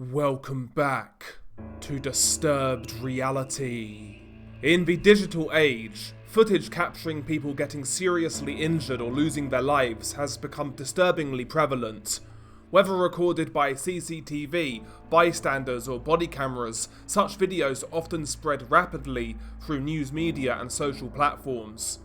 Welcome back to Disturbed Reality. In the digital age, footage capturing people getting seriously injured or losing their lives has become disturbingly prevalent. Whether recorded by CCTV, bystanders or body cameras, such videos often spread rapidly through news media and social platforms.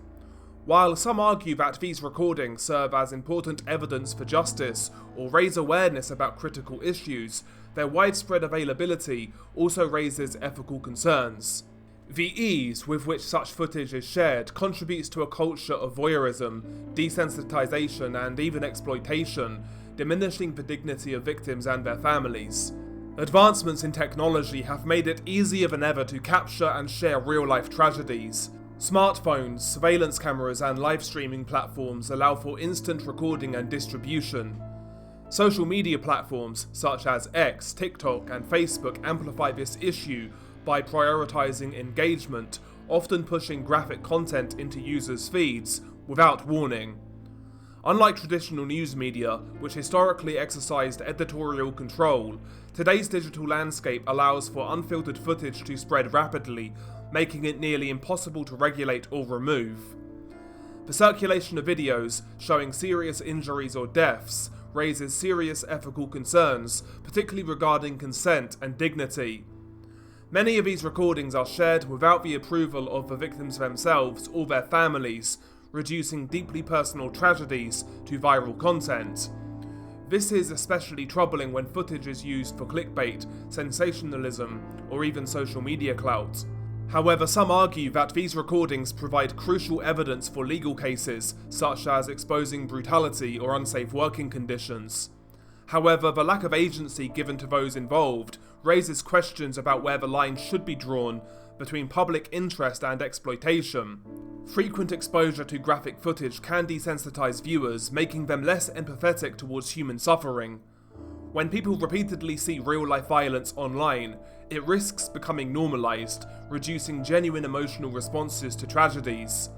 While some argue that these recordings serve as important evidence for justice or raise awareness about critical issues, their widespread availability also raises ethical concerns. The ease with which such footage is shared contributes to a culture of voyeurism, desensitization, and even exploitation, diminishing the dignity of victims and their families. Advancements in technology have made it easier than ever to capture and share real-life tragedies. Smartphones, surveillance cameras, and live streaming platforms allow for instant recording and distribution. Social media platforms such as X, TikTok, and Facebook amplify this issue by prioritizing engagement, often pushing graphic content into users' feeds without warning. Unlike traditional news media, which historically exercised editorial control, today's digital landscape allows for unfiltered footage to spread rapidly, making it nearly impossible to regulate or remove. The circulation of videos showing serious injuries or deaths raises serious ethical concerns, particularly regarding consent and dignity. Many of these recordings are shared without the approval of the victims themselves or their families, reducing deeply personal tragedies to viral content. This is especially troubling when footage is used for clickbait, sensationalism, or even social media clout. However, some argue that these recordings provide crucial evidence for legal cases, such as exposing brutality or unsafe working conditions. However, the lack of agency given to those involved raises questions about where the line should be drawn between public interest and exploitation. Frequent exposure to graphic footage can desensitize viewers, making them less empathetic towards human suffering. When people repeatedly see real-life violence online, it risks becoming normalized, reducing genuine emotional responses to tragedies.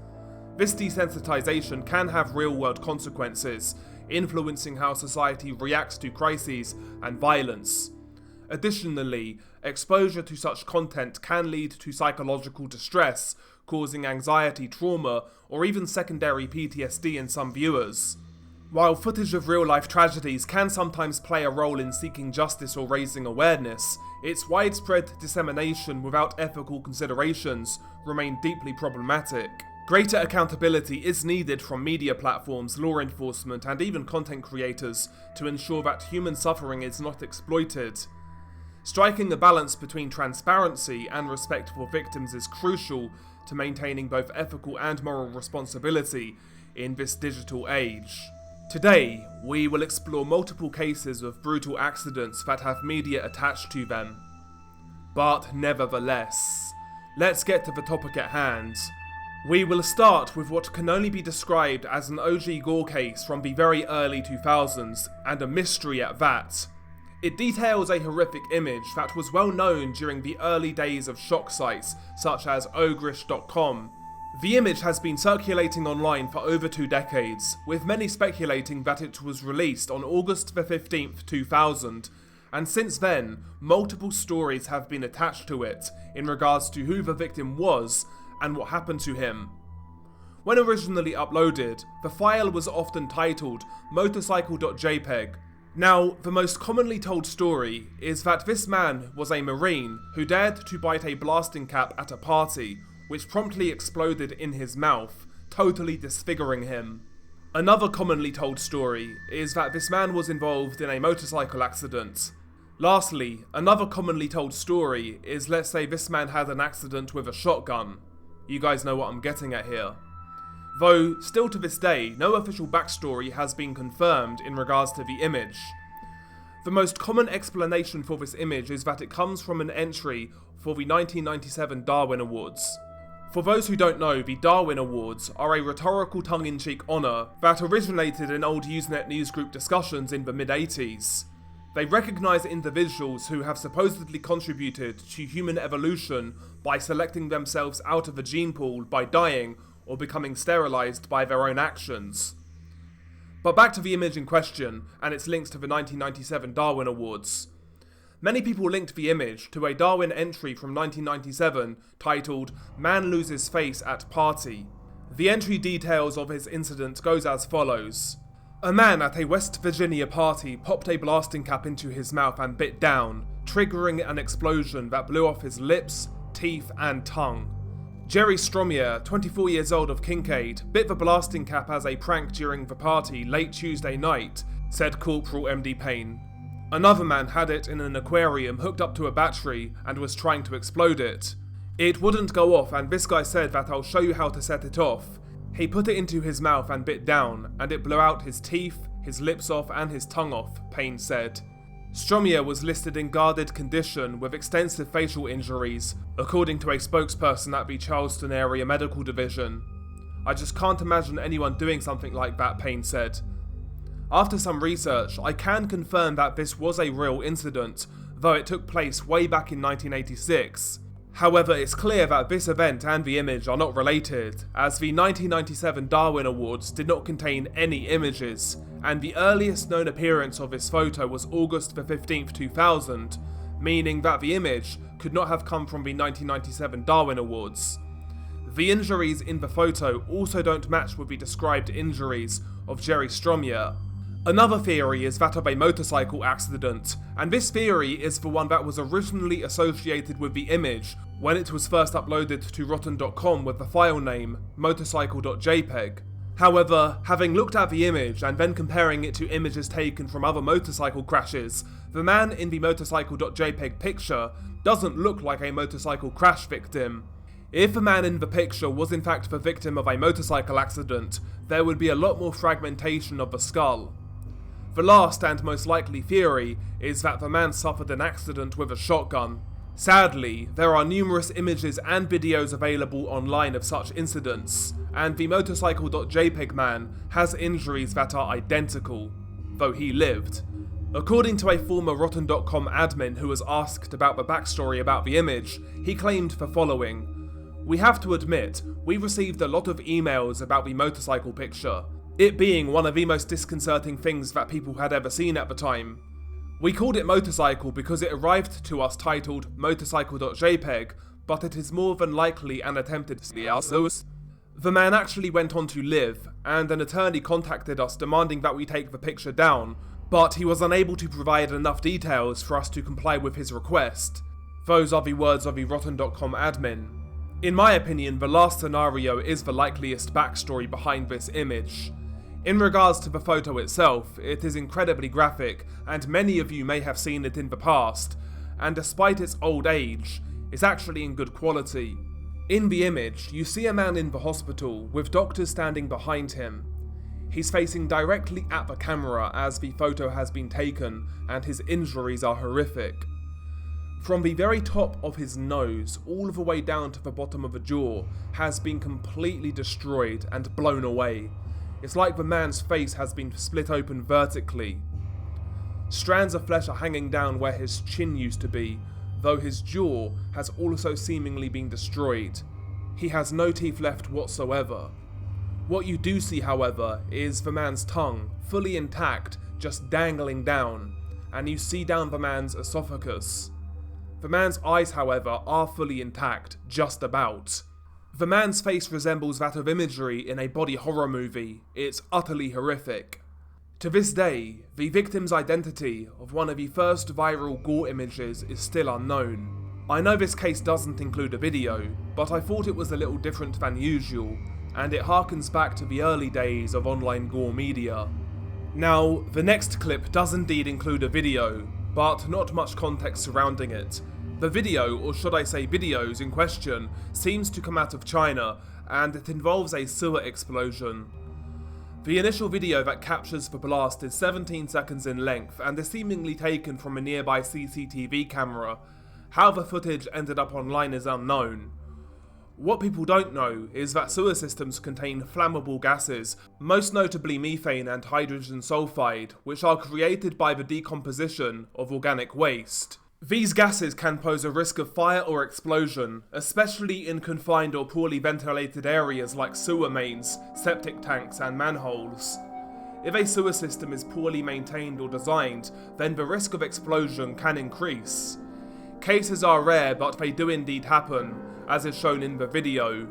This desensitization can have real-world consequences, influencing how society reacts to crises and violence. Additionally, exposure to such content can lead to psychological distress, causing anxiety, trauma, or even secondary PTSD in some viewers. While footage of real-life tragedies can sometimes play a role in seeking justice or raising awareness, its widespread dissemination without ethical considerations remain deeply problematic. Greater accountability is needed from media platforms, law enforcement, and even content creators to ensure that human suffering is not exploited. Striking a balance between transparency and respect for victims is crucial to maintaining both ethical and moral responsibility in this digital age. Today, we will explore multiple cases of brutal accidents that have media attached to them. But nevertheless, let's get to the topic at hand. We will start with what can only be described as an OG Gore case from the very early 2000s, and a mystery at that. It details a horrific image that was well known during the early days of shock sites such as ogrish.com. The image has been circulating online for over 2 decades, with many speculating that it was released on August the 15th, 2000, and since then, multiple stories have been attached to it in regards to who the victim was and what happened to him. When originally uploaded, the file was often titled Motorcycle.jpg. Now, the most commonly told story is that this man was a Marine who dared to bite a blasting cap at a party, which promptly exploded in his mouth, totally disfiguring him. Another commonly told story is that this man was involved in a motorcycle accident. Lastly, another commonly told story is, let's say this man had an accident with a shotgun. You guys know what I'm getting at here. Though, still to this day, no official backstory has been confirmed in regards to the image. The most common explanation for this image is that it comes from an entry for the 1997 Darwin Awards. For those who don't know, the Darwin Awards are a rhetorical tongue-in-cheek honour that originated in old Usenet newsgroup discussions in the mid-80s. They recognise individuals who have supposedly contributed to human evolution by selecting themselves out of a gene pool by dying or becoming sterilised by their own actions. But back to the image in question and its links to the 1997 Darwin Awards. Many people linked the image to a Darwin entry from 1997 titled "Man Loses Face at Party." The entry details of his incident goes as follows. A man at a West Virginia party popped a blasting cap into his mouth and bit down, triggering an explosion that blew off his lips, teeth and tongue. Jerry Stromier, 24 years old of Kincaid, bit the blasting cap as a prank during the party late Tuesday night, said Corporal MD Payne. Another man had it in an aquarium hooked up to a battery and was trying to explode it. It wouldn't go off and this guy said that I'll show you how to set it off. He put it into his mouth and bit down, and it blew out his teeth, his lips off and his tongue off, Payne said. Stromier was listed in guarded condition with extensive facial injuries, according to a spokesperson at the Charleston Area Medical Division. I just can't imagine anyone doing something like that, Payne said. After some research, I can confirm that this was a real incident, though it took place way back in 1986. However, it's clear that this event and the image are not related, as the 1997 Darwin Awards did not contain any images, and the earliest known appearance of this photo was August the 15th, 2000, meaning that the image could not have come from the 1997 Darwin Awards. The injuries in the photo also don't match with the described injuries of Jerry Stromier. Another theory is that of a motorcycle accident, and this theory is the one that was originally associated with the image when it was first uploaded to Rotten.com with the file name Motorcycle.jpg. However, having looked at the image and then comparing it to images taken from other motorcycle crashes, the man in the Motorcycle.jpg picture doesn't look like a motorcycle crash victim. If the man in the picture was in fact the victim of a motorcycle accident, there would be a lot more fragmentation of the skull. The last and most likely theory is that the man suffered an accident with a shotgun. Sadly, there are numerous images and videos available online of such incidents, and the Motorcycle.jpg man has injuries that are identical, though he lived. According to a former Rotten.com admin who was asked about the backstory about the image, he claimed the following. We have to admit, we received a lot of emails about the motorcycle picture, it being one of the most disconcerting things that people had ever seen at the time. We called it Motorcycle because it arrived to us titled Motorcycle.jpg, but it is more than likely an attempted scam. The man actually went on to live, and an attorney contacted us demanding that we take the picture down, but he was unable to provide enough details for us to comply with his request. Those are the words of the Rotten.com admin. In my opinion, the last scenario is the likeliest backstory behind this image. In regards to the photo itself, it is incredibly graphic, and many of you may have seen it in the past, and despite its old age, it's actually in good quality. In the image, you see a man in the hospital, with doctors standing behind him. He's facing directly at the camera as the photo has been taken, and his injuries are horrific. From the very top of his nose, all the way down to the bottom of the jaw, has been completely destroyed and blown away. It's like the man's face has been split open vertically. Strands of flesh are hanging down where his chin used to be, though his jaw has also seemingly been destroyed. He has no teeth left whatsoever. What you do see, however, is the man's tongue, fully intact, just dangling down, and you see down the man's esophagus. The man's eyes, however, are fully intact, just about. The man's face resembles that of imagery in a body horror movie. It's utterly horrific. To this day, the victim's identity of one of the first viral Gore images is still unknown. I know this case doesn't include a video, but I thought it was a little different than usual, and it harkens back to the early days of online Gore media. Now, the next clip does indeed include a video, but not much context surrounding it. The video, or should I say videos in question, seems to come out of China, and it involves a sewer explosion. The initial video that captures the blast is 17 seconds in length and is seemingly taken from a nearby CCTV camera. How the footage ended up online is unknown. What people don't know is that sewer systems contain flammable gases, most notably methane and hydrogen sulfide, which are created by the decomposition of organic waste. These gases can pose a risk of fire or explosion, especially in confined or poorly ventilated areas like sewer mains, septic tanks and manholes. If a sewer system is poorly maintained or designed, then the risk of explosion can increase. Cases are rare, but they do indeed happen, as is shown in the video.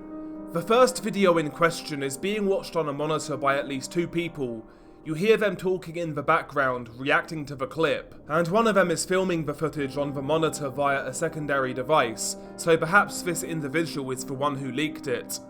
The first video in question is being watched on a monitor by at least 2 people. You hear them talking in the background, reacting to the clip, and one of them is filming the footage on the monitor via a secondary device, so perhaps this individual is the one who leaked it.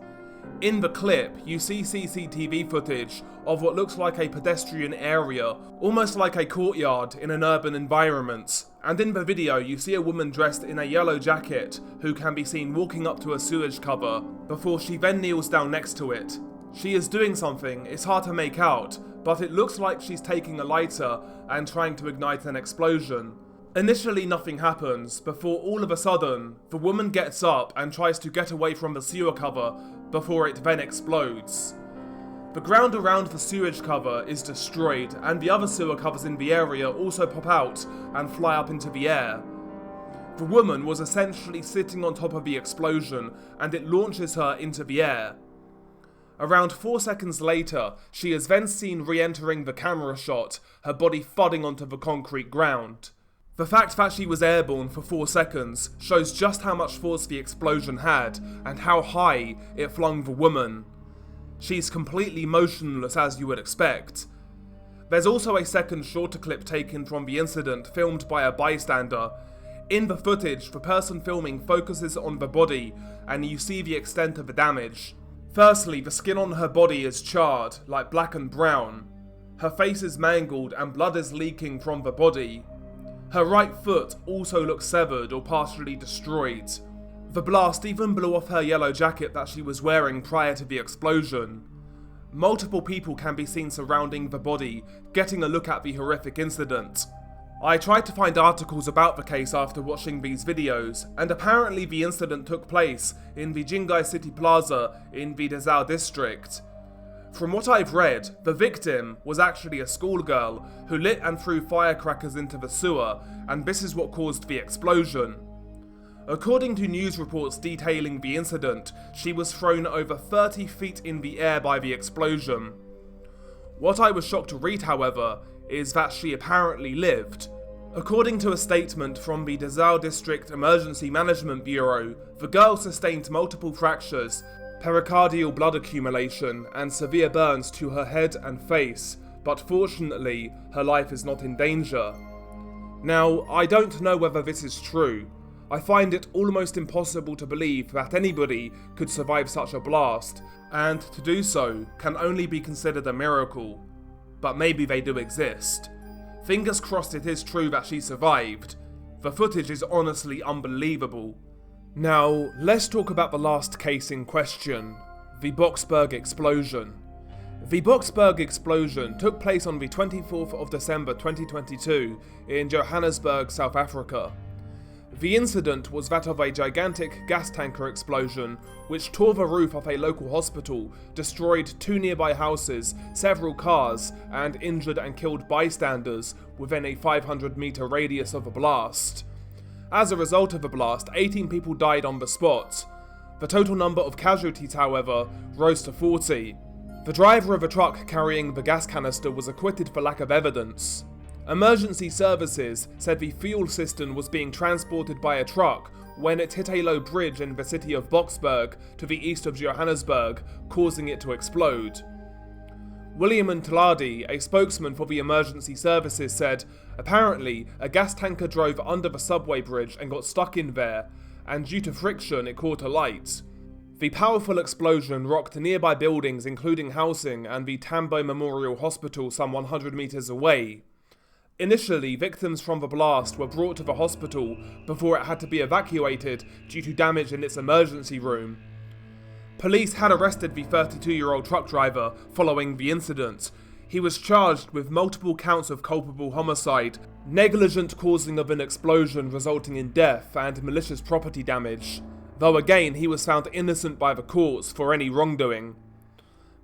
In the clip, you see CCTV footage of what looks like a pedestrian area, almost like a courtyard in an urban environment, and in the video you see a woman dressed in a yellow jacket who can be seen walking up to a sewage cover before she then kneels down next to it. She is doing something, it's hard to make out, but it looks like she's taking a lighter and trying to ignite an explosion. Initially nothing happens, before all of a sudden, the woman gets up and tries to get away from the sewer cover before it then explodes. The ground around the sewage cover is destroyed, and the other sewer covers in the area also pop out and fly up into the air. The woman was essentially sitting on top of the explosion, and it launches her into the air. Around 4 seconds later, she is then seen re-entering the camera shot, her body thudding onto the concrete ground. The fact that she was airborne for 4 seconds shows just how much force the explosion had, and how high it flung the woman. She's completely motionless as you would expect. There's also a second shorter clip taken from the incident, filmed by a bystander. In the footage, the person filming focuses on the body, and you see the extent of the damage. Firstly, the skin on her body is charred, like black and brown. Her face is mangled and blood is leaking from the body. Her right foot also looks severed or partially destroyed. The blast even blew off her yellow jacket that she was wearing prior to the explosion. Multiple people can be seen surrounding the body, getting a look at the horrific incident. I tried to find articles about the case after watching these videos, and apparently the incident took place in the Jingai City Plaza in the Dessau district. From what I've read, the victim was actually a schoolgirl who lit and threw firecrackers into the sewer, and this is what caused the explosion. According to news reports detailing the incident, she was thrown over 30 feet in the air by the explosion. What I was shocked to read, however, is that she apparently lived. According to a statement from the Dessau District Emergency Management Bureau, the girl sustained multiple fractures, pericardial blood accumulation, and severe burns to her head and face, but fortunately, her life is not in danger. Now, I don't know whether this is true. I find it almost impossible to believe that anybody could survive such a blast, and to do so can only be considered a miracle. But maybe they do exist. Fingers crossed it is true that she survived. The footage is honestly unbelievable. Now, let's talk about the last case in question, the Boksburg explosion. The Boksburg explosion took place on the 24th of December 2022 in Johannesburg, South Africa. The incident was that of a gigantic gas tanker explosion which tore the roof of a local hospital, destroyed 2 nearby houses, several cars, and injured and killed bystanders within a 500-meter radius of the blast. As a result of the blast, 18 people died on the spot. The total number of casualties, however, rose to 40. The driver of a truck carrying the gas canister was acquitted for lack of evidence. Emergency services said the fuel cistern was being transported by a truck when it hit a low bridge in the city of Boksburg to the east of Johannesburg, causing it to explode. William Ntladi, a spokesman for the emergency services, said, apparently a gas tanker drove under the subway bridge and got stuck in there, and due to friction it caught alight. The powerful explosion rocked nearby buildings including housing and the Tambo Memorial Hospital some 100 meters away. Initially, victims from the blast were brought to the hospital before it had to be evacuated due to damage in its emergency room. Police had arrested the 32-year-old truck driver following the incident. He was charged with multiple counts of culpable homicide, negligent causing of an explosion resulting in death, and malicious property damage, though again he was found innocent by the courts for any wrongdoing.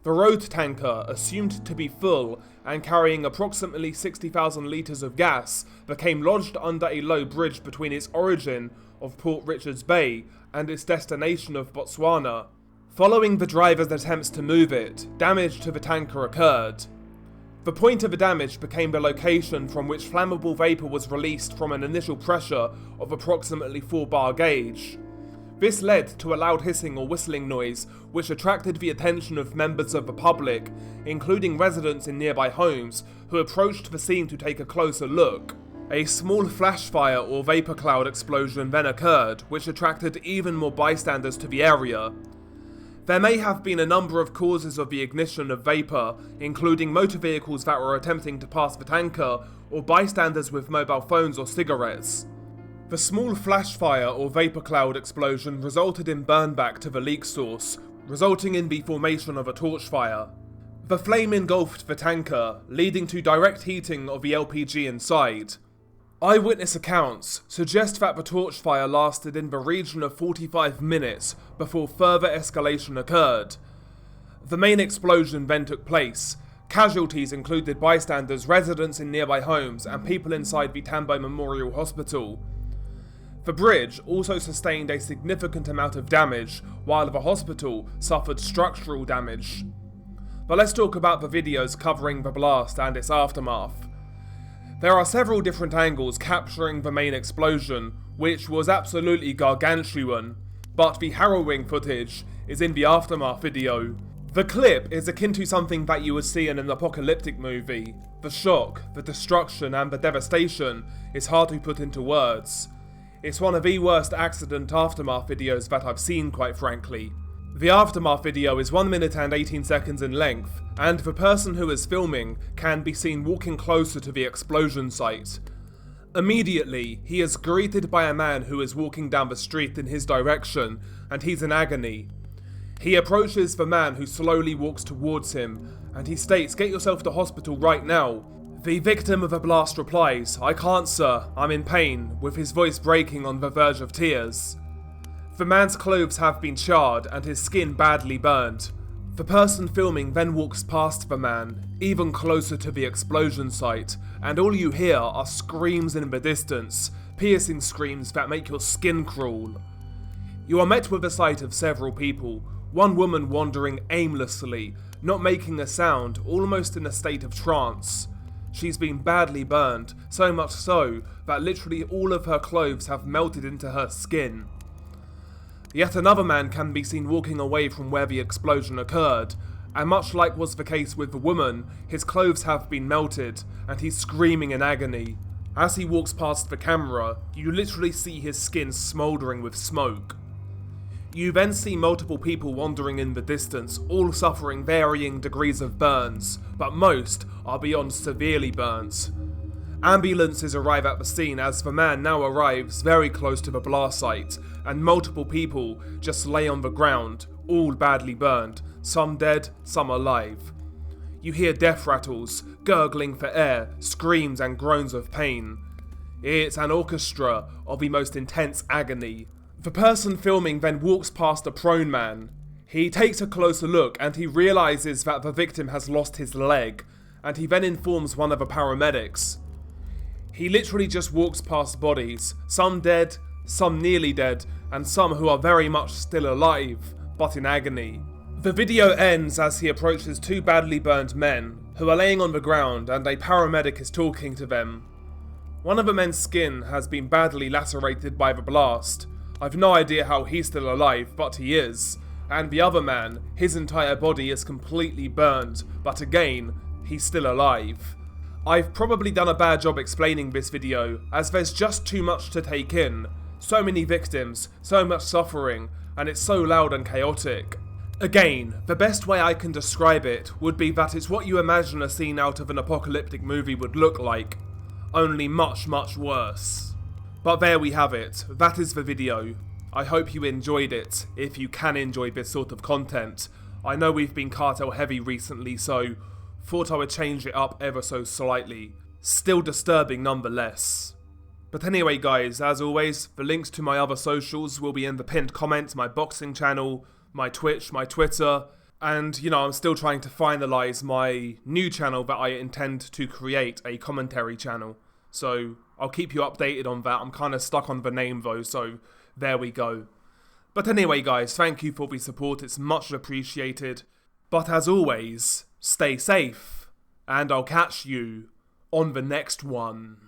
The road tanker, assumed to be full and carrying approximately 60,000 litres of gas, became lodged under a low bridge between its origin of Port Richards Bay and its destination of Botswana. Following the driver's attempts to move it, damage to the tanker occurred. The point of the damage became the location from which flammable vapour was released from an initial pressure of approximately 4 bar gauge. This led to a loud hissing or whistling noise which attracted the attention of members of the public, including residents in nearby homes who approached the scene to take a closer look. A small flash fire or vapour cloud explosion then occurred, which attracted even more bystanders to the area. There may have been a number of causes of the ignition of vapour, including motor vehicles that were attempting to pass the tanker, or bystanders with mobile phones or cigarettes. The small flash fire or vapour cloud explosion resulted in burnback to the leak source, resulting in the formation of a torch fire. The flame engulfed the tanker, leading to direct heating of the LPG inside. Eyewitness accounts suggest that the torch fire lasted in the region of 45 minutes before further escalation occurred. The main explosion then took place. Casualties included bystanders, residents in nearby homes, and people inside the Tambo Memorial Hospital. The bridge also sustained a significant amount of damage, while the hospital suffered structural damage. But let's talk about the videos covering the blast and its aftermath. There are several different angles capturing the main explosion, which was absolutely gargantuan, but the harrowing footage is in the aftermath video. The clip is akin to something that you would see in an apocalyptic movie. The shock, the destruction, and the devastation is hard to put into words. It's one of the worst accident aftermath videos that I've seen, quite frankly. The aftermath video is 1 minute and 18 seconds in length, and the person who is filming can be seen walking closer to the explosion site. Immediately, he is greeted by a man who is walking down the street in his direction, and he's in agony. He approaches the man who slowly walks towards him, and he states, "Get yourself to hospital right now." The victim of the blast replies, "I can't, sir, I'm in pain," with his voice breaking on the verge of tears. The man's clothes have been charred and his skin badly burned. The person filming then walks past the man, even closer to the explosion site, and all you hear are screams in the distance, piercing screams that make your skin crawl. You are met with the sight of several people, one woman wandering aimlessly, not making a sound, almost in a state of trance. She's been badly burned, so much so that literally all of her clothes have melted into her skin. Yet another man can be seen walking away from where the explosion occurred, and much like was the case with the woman, his clothes have been melted, and he's screaming in agony. As he walks past the camera, you literally see his skin smouldering with smoke. You then see multiple people wandering in the distance, all suffering varying degrees of burns, but most are beyond severely burns. Ambulances arrive at the scene as the man now arrives very close to the blast site, and multiple people just lay on the ground, all badly burned, some dead, some alive. You hear death rattles, gurgling for air, screams and groans of pain. It's an orchestra of the most intense agony. The person filming then walks past a prone man. He takes a closer look and he realizes that the victim has lost his leg, and he then informs one of the paramedics. He literally just walks past bodies, some dead, some nearly dead, and some who are very much still alive, but in agony. The video ends as he approaches two badly burned men, who are laying on the ground and a paramedic is talking to them. One of the men's skin has been badly lacerated by the blast. I've no idea how he's still alive, but he is. And the other man, his entire body is completely burned, but again, he's still alive. I've probably done a bad job explaining this video, as there's just too much to take in. So many victims, so much suffering, and it's so loud and chaotic. Again, the best way I can describe it would be that it's what you imagine a scene out of an apocalyptic movie would look like, only much, much worse. But there we have it, that is the video. I hope you enjoyed it, if you can enjoy this sort of content. I know we've been cartel heavy recently, so thought I would change it up ever so slightly. Still disturbing nonetheless. But anyway guys, as always, the links to my other socials will be in the pinned comment, my boxing channel, my Twitch, my Twitter, and I'm still trying to finalise my new channel that I intend to create, a commentary channel. So I'll keep you updated on that. I'm kind of stuck on the name though, so there we go. But anyway guys, thank you for the support, it's much appreciated. But as always, stay safe and I'll catch you on the next one.